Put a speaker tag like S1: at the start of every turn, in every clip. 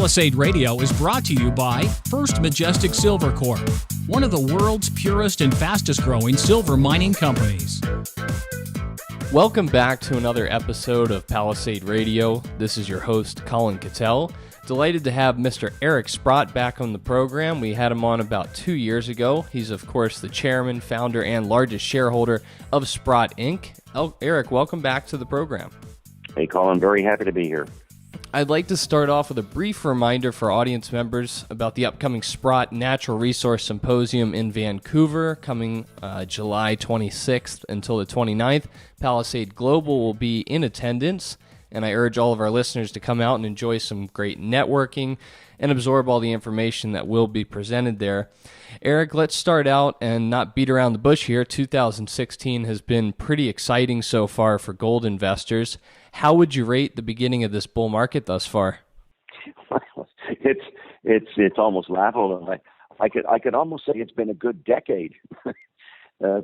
S1: Palisade Radio is brought to you by First Majestic Silver Corp., one of the world's purest and fastest growing silver mining companies.
S2: Welcome back to another episode of Palisade Radio. This is your host, Colin Cattell. Delighted to have Mr. Eric Sprott back on the program. We had him on about 2 years ago. He's, of course, the chairman, founder, and largest shareholder of Sprott, Inc. Eric, welcome back to the program.
S3: Hey, Colin. Very happy to be here.
S2: I'd like to start off with a brief reminder for audience members about the upcoming Sprott Natural Resource Symposium in Vancouver, coming July 26th until the 29th. Palisade Global will be in attendance, and I urge all of our listeners to come out and enjoy some great networking and absorb all the information that will be presented there. Eric, let's start out and not beat around the bush here. 2016 has been pretty exciting so far for gold investors. How would you rate the beginning of this bull market thus far?
S3: It's almost laughable. I could almost say it's been a good decade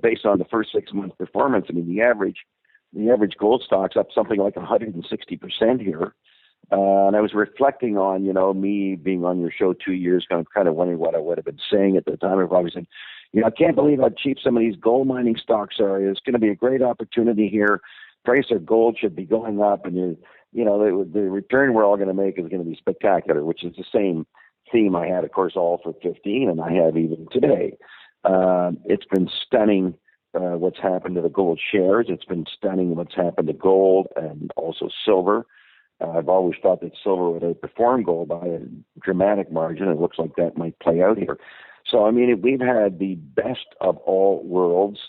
S3: based on the first 6 months performance. I mean, the average gold stock's up something like 160% here. And I was reflecting on, me being on your show 2 years ago, kind of wondering what I would have been saying at the time. I've probably said, I can't believe how cheap some of these gold mining stocks are. It's going to be a great opportunity here. Price of gold should be going up, and the return we're all going to make is going to be spectacular, which is the same theme I had, of course, all for 15, and I have even today. It's been stunning what's happened to the gold shares. It's been stunning what's happened to gold and also silver. I've always thought that silver would outperform gold by a dramatic margin. It looks like that might play out here. So, I mean, we've had the best of all worlds.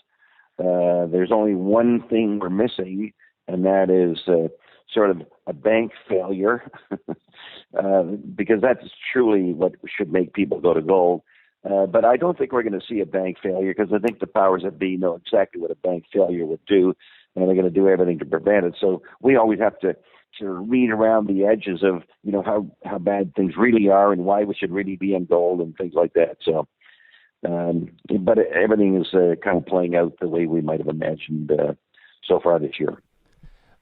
S3: There's only one thing we're missing, and that is sort of a bank failure, because that's truly what should make people go to gold. But I don't think we're going to see a bank failure, because I think the powers that be know exactly what a bank failure would do, and they're going to do everything to prevent it. So we always have to sort of read around the edges of, how bad things really are and why we should really be in gold and things like that. So. But everything is kind of playing out the way we might have imagined so far this year.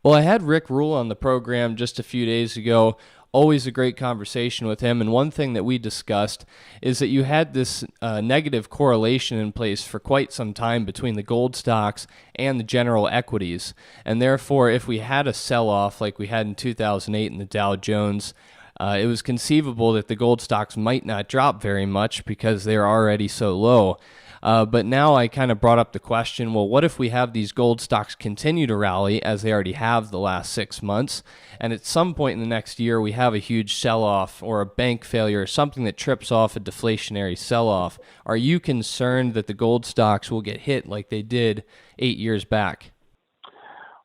S2: Well, I had Rick Rule on the program just a few days ago. Always a great conversation with him. And one thing that we discussed is that you had this negative correlation in place for quite some time between the gold stocks and the general equities. And therefore, if we had a sell-off like we had in 2008 in the Dow Jones, it was conceivable that the gold stocks might not drop very much because they're already so low. But now I kind of brought up the question, well, what if we have these gold stocks continue to rally as they already have the last 6 months, and at some point in the next year we have a huge sell-off or a bank failure or something that trips off a deflationary sell-off? Are you concerned that the gold stocks will get hit like they did 8 years back?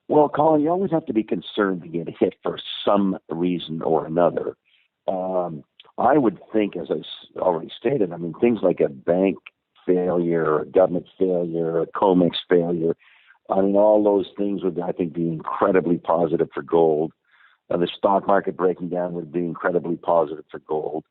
S3: Well, Colin, you always have to be concerned to get hit for some reason or another. I would think, as I already stated, things like a bank failure, a government failure, a COMEX failure, all those things would, I think, be incredibly positive for gold. The stock market breaking down would be incredibly positive for gold.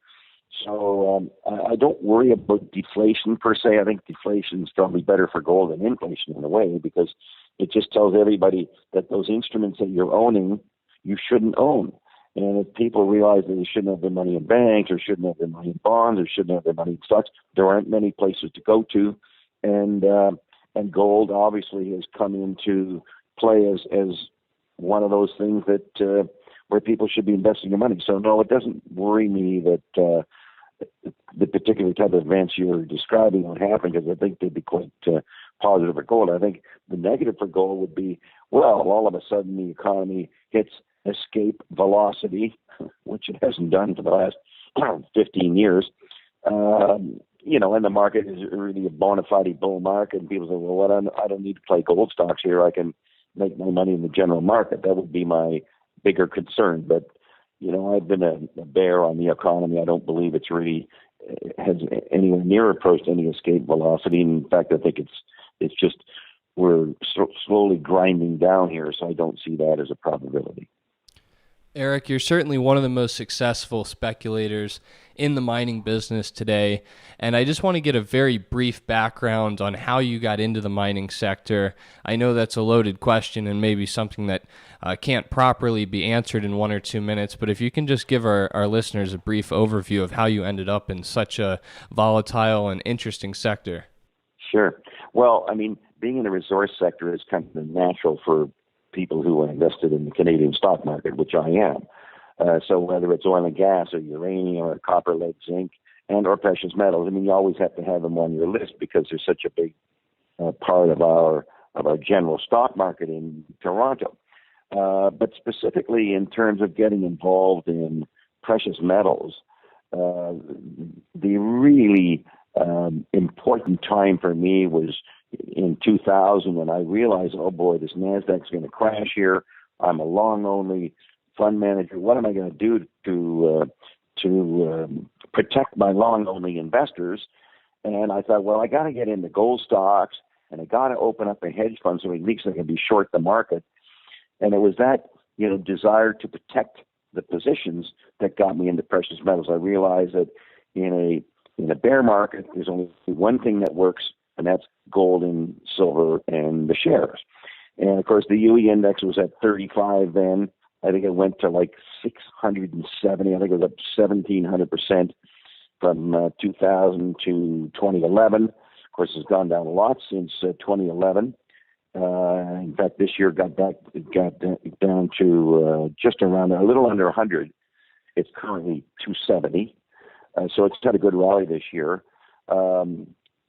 S3: So I don't worry about deflation per se. I think deflation is probably better for gold than inflation in a way, because it just tells everybody that those instruments that you're owning, you shouldn't own. And if people realize that they shouldn't have their money in banks, or shouldn't have their money in bonds, or shouldn't have their money in stocks, there aren't many places to go to. And gold obviously has come into play as one of those things that where people should be investing their money. So no, it doesn't worry me that the particular type of events you're describing would happen, because I think they'd be quite positive for gold. I think the negative for gold would be, well, all of a sudden the economy hits escape velocity, which it hasn't done for the last 15 years. And the market is really a bona fide bull market, and people say, well, I don't need to play gold stocks here. I can make my money in the general market. That would be my bigger concern. But, I've been a bear on the economy. I don't believe it's really has anywhere near approached any escape velocity. In fact, I think it's just we're slowly grinding down here, so I don't see that as a probability.
S2: Eric, you're certainly one of the most successful speculators in the mining business today. And I just want to get a very brief background on how you got into the mining sector. I know that's a loaded question and maybe something that can't properly be answered in 1 or 2 minutes, but if you can just give our listeners a brief overview of how you ended up in such a volatile and interesting sector.
S3: Sure. Well, I mean, being in the resource sector is kind of natural for people who are invested in the Canadian stock market, which I am. So whether it's oil and gas or uranium or copper, lead, zinc, and or precious metals, I mean, you always have to have them on your list because they're such a big part of our general stock market in Toronto. But specifically in terms of getting involved in precious metals, the really important time for me was in 2000 when I realized, oh boy, this NASDAQ's going to crash here. I'm a long-only fund manager. What am I going to do to protect my long-only investors? And I thought, well, I got to get into gold stocks, and I got to open up a hedge fund so at least I can be short the market. And it was that, desire to protect the positions that got me into precious metals. I realized that in a bear market, there's only one thing that works, and that's gold and silver and the shares. And of course, the UE index was at 35 then. I think it went to like 670. I think it was up 1,700% from 2000 to 2011. Of course, it's gone down a lot since 2011. In fact, this year got down to just around a little under 100. It's currently 270. So it's had a good rally this year.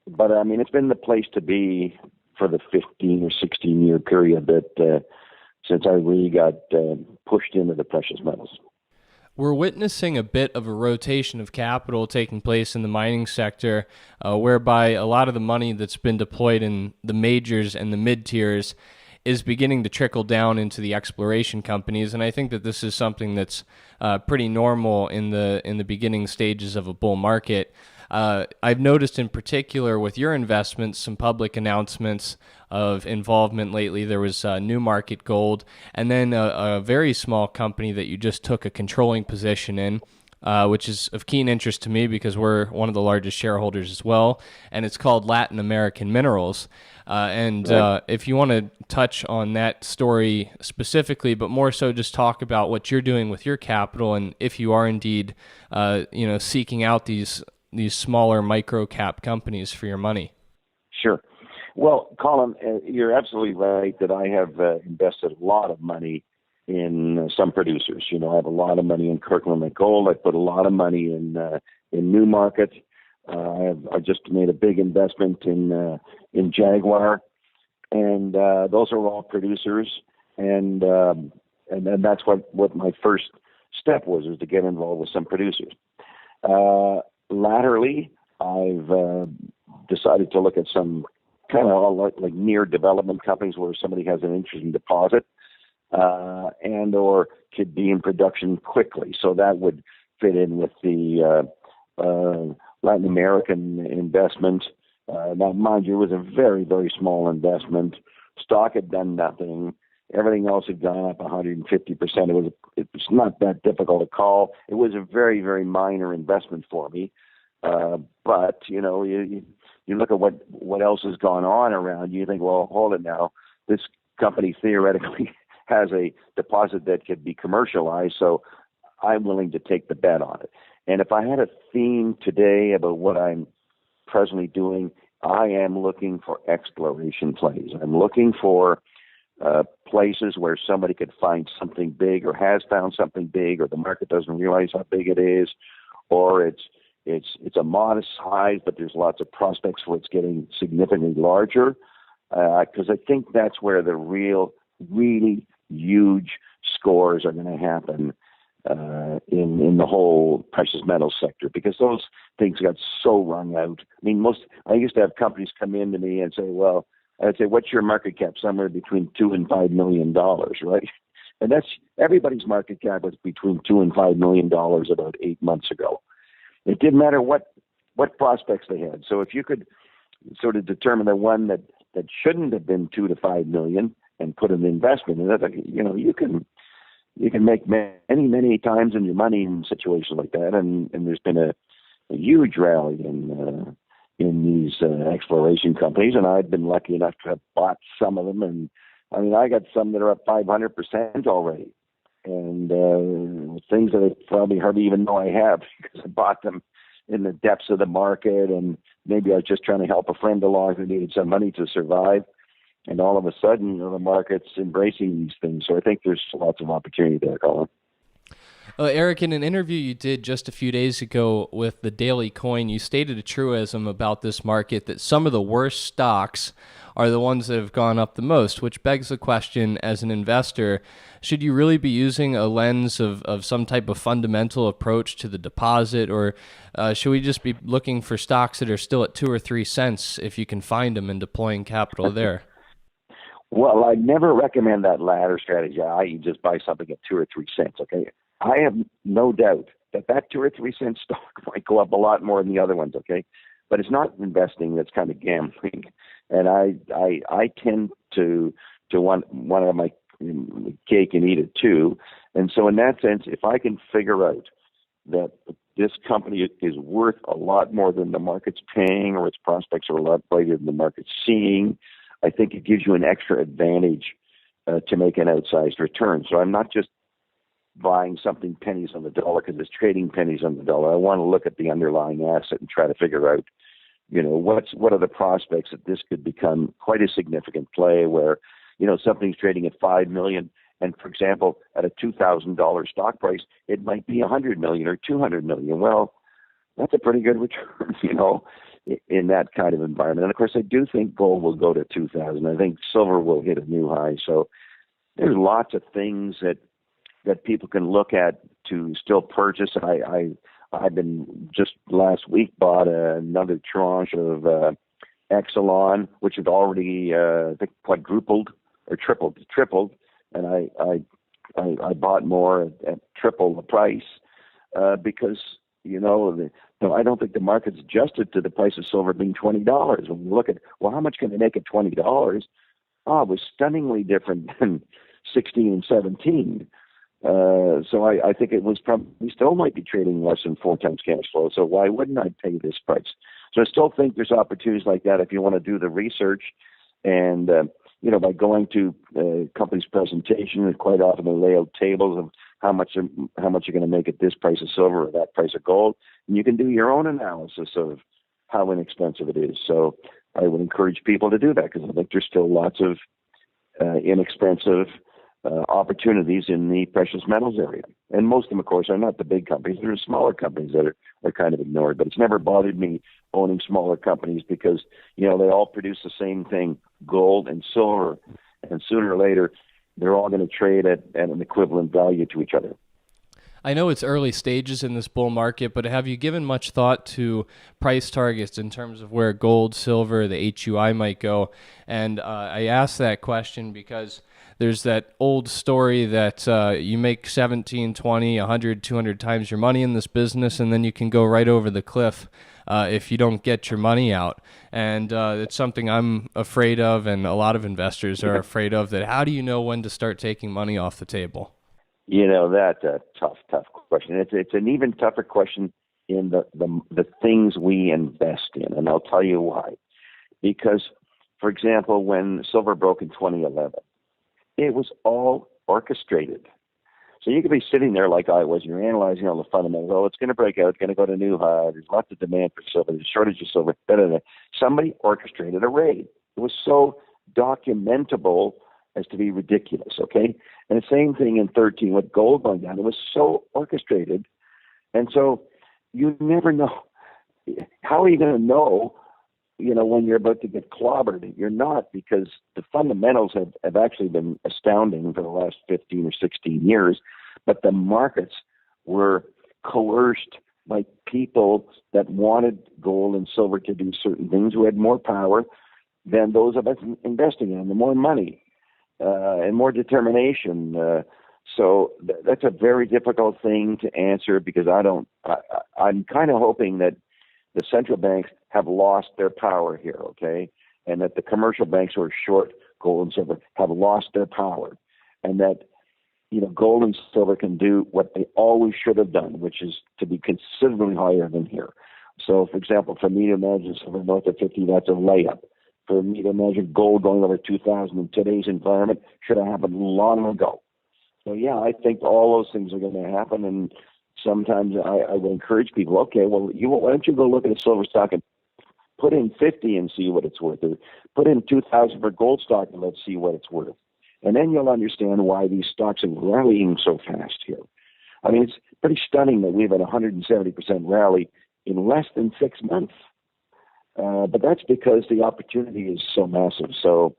S3: But I mean, it's been the place to be for the 15 or 16 year period that since I really got pushed into the precious metals.
S2: We're witnessing a bit of a rotation of capital taking place in the mining sector, whereby a lot of the money that's been deployed in the majors and the mid-tiers is beginning to trickle down into the exploration companies, and I think that this is something that's pretty normal in the beginning stages of a bull market. I've noticed in particular with your investments some public announcements of involvement lately. There was Newmarket Gold, and then a very small company that you just took a controlling position in, which is of keen interest to me because we're one of the largest shareholders as well, and it's called Latin American Minerals. If you want to touch on that story specifically, but more so just talk about what you're doing with your capital and if you are indeed seeking out these smaller micro cap companies for your money.
S3: Sure. Well, Colin, you're absolutely right that I have invested a lot of money in some producers. I have a lot of money in Kirkland Gold. I put a lot of money in Newmarket. I just made a big investment in Jaguar, and those are all producers. And that's what my first step was to get involved with some producers. Latterly, I've decided to look at some kind of like near development companies where somebody has an interesting deposit and or could be in production quickly. So that would fit in with the Latin American investment. Now, mind you, it was a very, very small investment. Stock had done nothing. Everything else had gone up 150%. It was not that difficult to call. It was a very, very minor investment for me. But you look at what else has gone on around you. You think, well, hold it now. This company theoretically has a deposit that could be commercialized, so I'm willing to take the bet on it. And if I had a theme today about what I'm presently doing, I am looking for exploration plays. I'm looking for places where somebody could find something big or has found something big, or the market doesn't realize how big it is, or it's a modest size, but there's lots of prospects for it's getting significantly larger. Because I think that's where the really huge scores are going to happen in the whole precious metals sector, because those things got so wrung out. I mean, I used to have companies come in to me and say, well, I'd say, what's your market cap? Somewhere between $2 and $5 million, right? And that's everybody's market cap was between $2 and $5 million about 8 months ago. It didn't matter what prospects they had. So if you could sort of determine the one that shouldn't have been 2 to 5 million and put an investment in it, you can make many times in your money in situations like that. And there's been a huge rally in these exploration companies, and I've been lucky enough to have bought some of them. And I mean, I got some that are up 500% already, and things that I probably hardly even know I have because I bought them in the depths of the market, and maybe I was just trying to help a friend along who needed some money to survive. And all of a sudden, the market's embracing these things. So I think there's lots of opportunity there, Colin.
S2: Eric, in an interview you did just a few days ago with the Daily Coin, you stated a truism about this market that some of the worst stocks are the ones that have gone up the most, which begs the question, as an investor, should you really be using a lens of some type of fundamental approach to the deposit, or should we just be looking for stocks that are still at 2 or 3 cents if you can find them and deploying capital there?
S3: Well, I never recommend that latter strategy, i.e. just buy something at 2 or 3 cents, okay? I have no doubt that 2 or 3 cent stock might go up a lot more than the other ones, okay? But it's not investing, that's kind of gambling. And I tend to want of my cake and eat it too. And so in that sense, if I can figure out that this company is worth a lot more than the market's paying, or its prospects are a lot brighter than the market's seeing, I think it gives you an extra advantage to make an outsized return. So I'm not just buying something pennies on the dollar because it's trading pennies on the dollar. I want to look at the underlying asset and try to figure out, what are the prospects that this could become quite a significant play where, something's trading at $5 million, and for example, at a $2,000 stock price, it might be $100 million or $200 million. Well, that's a pretty good return, in that kind of environment. And of course, I do think gold will go to 2,000. I think silver will hit a new high. So there's lots of things that people can look at to still purchase. I've been just last week bought another tranche of Exelon, which had already I think quadrupled or tripled, and I bought more at triple the price because I don't think the market's adjusted to the price of silver being $20. When you look at how much can they make at $20? It was stunningly different than 16 and 17. So I think it was probably still might be trading less than 4 times cash flow. So why wouldn't I pay this price? So I still think there's opportunities like that if you want to do the research, and by going to company's presentation, and quite often they lay out tables of how much you're going to make at this price of silver or that price of gold, and you can do your own analysis of how inexpensive it is. So I would encourage people to do that because I think there's still lots of inexpensive opportunities in the precious metals area. And most of them, of course, are not the big companies. There are smaller companies that are kind of ignored. But it's never bothered me owning smaller companies because, they all produce the same thing, gold and silver. And sooner or later, they're all going to trade at an equivalent value to each other.
S2: I know it's early stages in this bull market, but have you given much thought to price targets in terms of where gold, silver, the HUI might go? And I ask that question because there's that old story that you make 17, 20, 100, 200 times your money in this business, and then you can go right over the cliff if you don't get your money out. And it's something I'm afraid of, and a lot of investors are afraid of, that how do you know when to start taking money off the table?
S3: That's a tough question. It's an even tougher question in the things we invest in, and I'll tell you why. Because, for example, when silver broke in 2011, it was all orchestrated. So you could be sitting there like I was, and you're analyzing all the fundamentals. Oh, it's going to break out, it's going to go to new high. There's lots of demand for silver. There's a shortage of silver. Somebody orchestrated a raid. It was so documentable as to be ridiculous, okay? And the same thing in 13 with gold going down. It was so orchestrated. And so you never know. How are you going to know, when you're about to get clobbered? You're not, because the fundamentals have actually been astounding for the last 15 or 16 years. But the markets were coerced by people that wanted gold and silver to do certain things, who had more power than those of us investing in them, more money. And more determination. So that's a very difficult thing to answer because I'm kind of hoping that the central banks have lost their power here, okay? And that the commercial banks who are short gold and silver have lost their power. And that gold and silver can do what they always should have done, which is to be considerably higher than here. So, for example, for me to imagine silver north of 50, that's a layup. For me to imagine gold going over 2,000 in today's environment should have happened long ago. So, yeah, I think all those things are going to happen. And sometimes I would encourage people, okay, well, why don't you go look at a silver stock and put in 50 and see what it's worth, or put in 2,000 for gold stock and let's see what it's worth. And then you'll understand why these stocks are rallying so fast here. I mean, it's pretty stunning that we've had a 170% rally in less than 6 months. But that's because the opportunity is so massive. So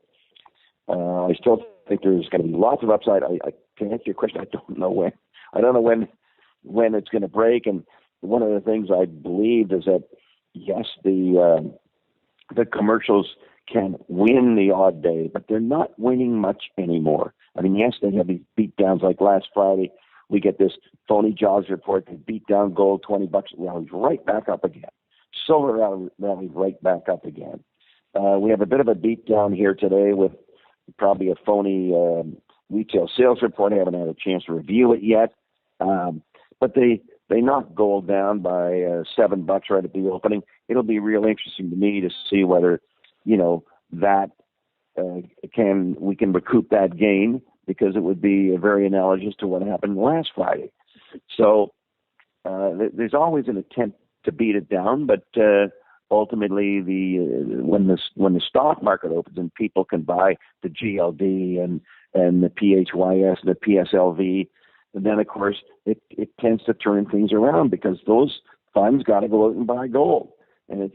S3: I still think there's going to be lots of upside. I to answer your question, I don't know when. I don't know when it's going to break. And one of the things I believe is that, yes, the commercials can win the odd day, but they're not winning much anymore. I mean, yes, they have these beat downs like last Friday. We get this phony jobs report that beat down gold $20, rallies right back up again. Silver rallies right back up again. We have a bit of a beat down here today with probably a phony retail sales report. I haven't had a chance to review it yet. But they knocked gold down by $7 right at the opening. It'll be real interesting to me to see whether, that we can recoup that gain, because it would be very analogous to what happened last Friday. So there's always an attempt to beat it down, but ultimately, when the stock market opens and people can buy the GLD and the PHYS and the PSLV, and then of course it tends to turn things around, because those funds got to go out and buy gold, and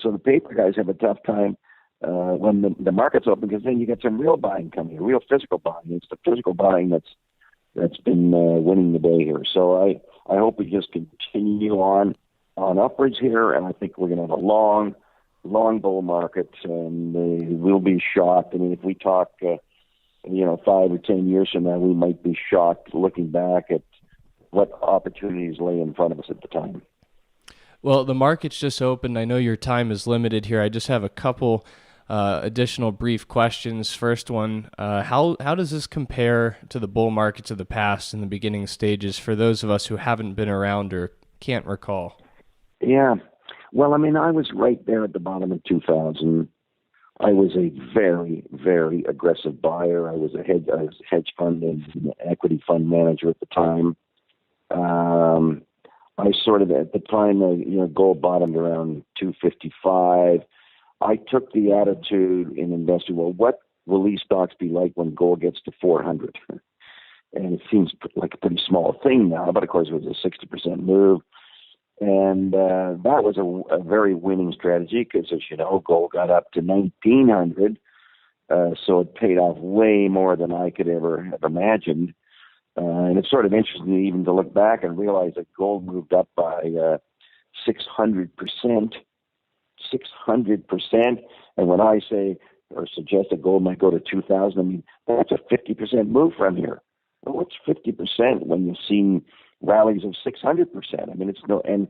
S3: so the paper guys have a tough time when the market's open, because then you get some real buying coming, real physical buying. It's the physical buying that's been winning the day here. So I hope we just continue on upwards here, and I think we're going to have a long bull market, and we'll be shocked. I mean, if we talk 5 or 10 years from now, we might be shocked looking back at what opportunities lay in front of us at the time.
S2: Well, the market's just opened. I know your time is limited here. I just have a couple additional brief questions. First one, how does this compare to the bull markets of the past in the beginning stages, for those of us who haven't been around or can't recall?
S3: Yeah. Well, I mean, I was right there at the bottom of 2000. I was a very, very aggressive buyer. I was a hedge fund and equity fund manager at the time. I sort of, at the time, gold bottomed around 255. I took the attitude in investing, well, what will these stocks be like when gold gets to 400? And it seems like a pretty small thing now, but of course it was a 60% move. And that was a very winning strategy, because, as you know, gold got up to 1,900, so it paid off way more than I could ever have imagined. And it's sort of interesting even to look back and realize that gold moved up by 600%. 600%. And when I say or suggest that gold might go to 2,000, I mean, that's a 50% move from here. Well, what's 50% when you've seen rallies of 600%? I mean, it's no, and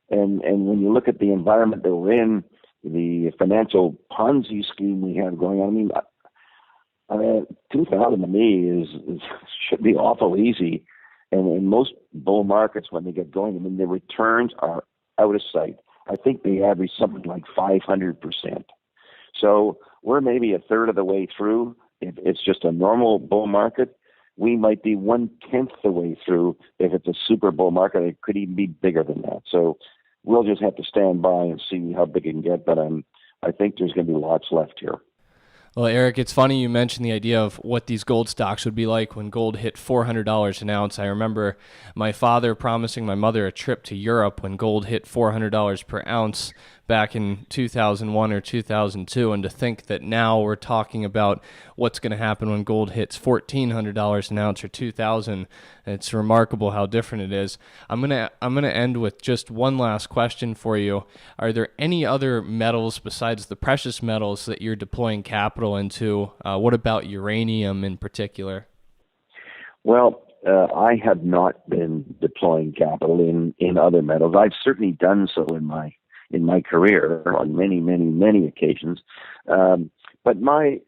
S3: when you look at the environment that we're in, the financial Ponzi scheme we have going on, I mean, 2,000 to me should be awful easy. And in most bull markets, when they get going, I mean, the returns are out of sight. I think they average something like 500%. So we're maybe a third of the way through. If it's just a normal bull market, we might be 1/10 the way through. If it's a super bull market, it could even be bigger than that. So we'll just have to stand by and see how big it can get. But I think there's going to be lots left here.
S2: Well, Eric, it's funny you mentioned the idea of what these gold stocks would be like when gold hit $400 an ounce. I remember my father promising my mother a trip to Europe when gold hit $400 per ounce back in 2001 or 2002, and to think that now we're talking about what's going to happen when gold hits $1,400 an ounce or $2,000. It's remarkable how different it is. I'm gonna end with just one last question for you. Are there any other metals besides the precious metals that you're deploying capital into? What about uranium in particular?
S3: Well, I have not been deploying capital in other metals. I've certainly done so in my career on many occasions. But my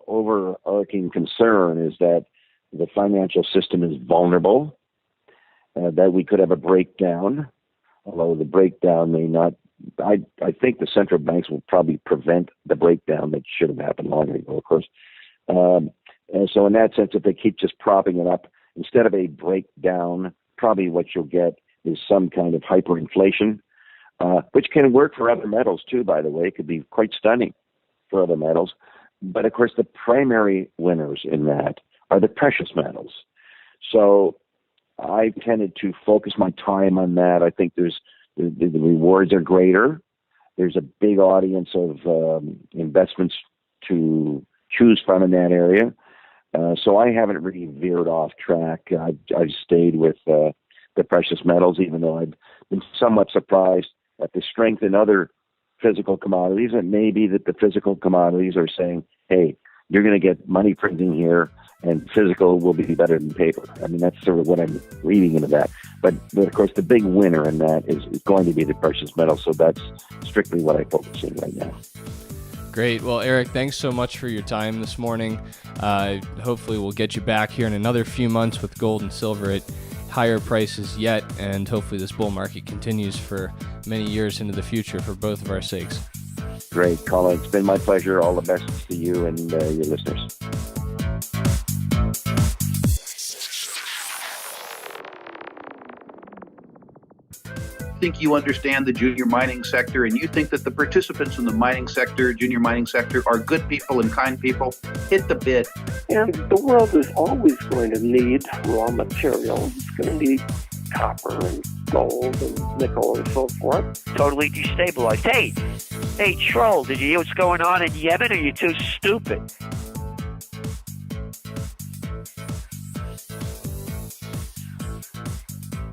S3: overarching concern is that the financial system is vulnerable, that we could have a breakdown, although the breakdown may not. I think the central banks will probably prevent the breakdown that should have happened long ago, of course. And so in that sense, if they keep just propping it up, instead of a breakdown, probably what you'll get is some kind of hyperinflation, which can work for other metals too, by the way. It could be quite stunning for other metals. But of course, the primary winners in that are the precious metals. So I tended to focus my time on that. I think the rewards are greater. There's a big audience of investments to choose from in that area. So I haven't really veered off track. I've stayed with the precious metals, even though I've been somewhat surprised at the strength in other physical commodities. It may be that the physical commodities are saying, hey, you're going to get money printing here, and physical will be better than paper. I mean, that's sort of what I'm reading into that. But of course, the big winner in that is going to be the precious metals. So that's strictly what I focus on right now.
S2: Great. Well, Eric, thanks so much for your time this morning. Hopefully we'll get you back here in another few months with gold and silver at higher prices yet, and hopefully this bull market continues for many years into the future for both of our sakes.
S3: Great, Colin. It's been my pleasure. All the best to you and your listeners.
S4: Think you understand the junior mining sector, and you think that the participants in the mining sector, junior mining sector, are good people and kind people, hit the bid.
S5: And the world is always going to need raw materials. It's going to need copper and gold and nickel and so forth.
S6: Totally destabilized. Hey, troll, did you hear what's going on in Yemen? Or are you too stupid?